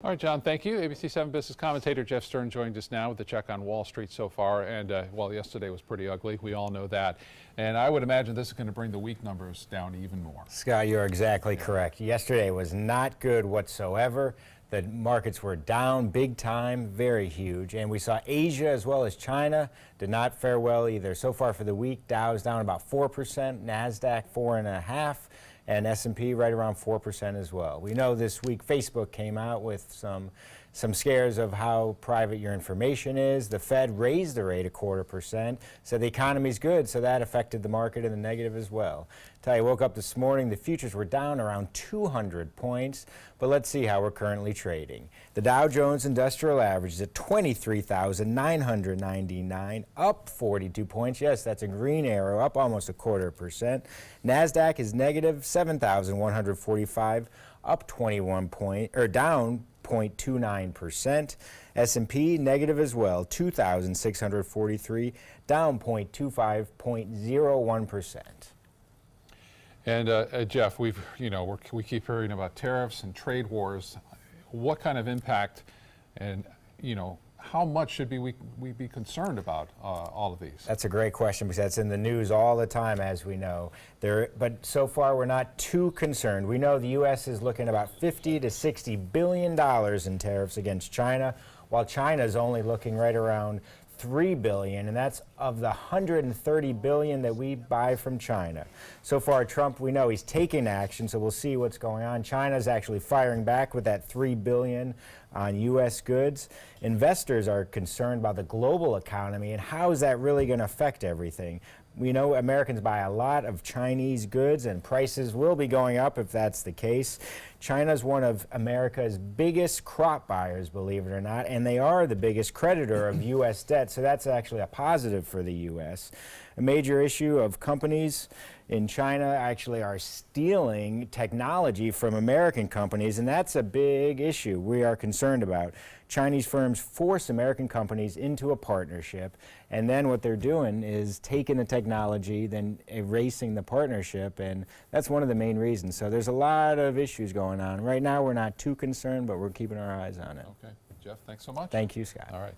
All right, John, thank you. ABC 7 business commentator Jeff Stern joined us now with the check on Wall Street so far. And, well, yesterday was pretty ugly. We all know that. And I would imagine this is going to bring the week numbers down even more. Scott, you're exactly correct. Yesterday was not good whatsoever. The markets were down big time, very huge. And we saw Asia as well as China did not fare well either. So far for the week, Dow's down about 4%, NASDAQ 4.5%. And S&P right around 4% as well. We know this week Facebook came out with some scares of how private your information is. The Fed raised the rate 0.25%, so the economy's good, so that affected the market in the negative as well. Tell you, woke up this morning, the futures were down around 200 points, but let's see how we're currently trading. The Dow Jones Industrial Average is at 23,999, up 42 points. Yes, that's a green arrow, up almost 0.25%. NASDAQ is negative 7,145, up 21 points, or down 0.29%. S&P negative as well, 2,643, down 0.01%. And Jeff, we keep hearing about tariffs and trade wars. What kind of impact, and how much should we be concerned about all of these? That's a great question because that's in the news all the time, as we know. But so far, we're not too concerned. We know the U.S. is looking at about $50 to $60 billion in tariffs against China, while China is only looking right around $3 billion, and that's of the $130 billion that we buy from China. So far, Trump, we know he's taking action, so we'll see what's going on. China's actually firing back with that $3 billion on U.S. goods. Investors are concerned about the global economy and how is that really going to affect everything. We know Americans buy a lot of Chinese goods and prices will be going up if that's the case. China's one of America's biggest crop buyers, believe it or not, and they are the biggest creditor of U.S. debt, so that's actually a positive for the U.S. A major issue of companies in China actually are stealing technology from American companies, and that's a big issue we are concerned about. Chinese firms force American companies into a partnership, and then what they're doing is taking the technology, then erasing the partnership, and that's one of the main reasons. So there's a lot of issues going on. Right now, we're not too concerned, but we're keeping our eyes on it. Okay. Jeff, thanks so much. Thank you, Scott. All right.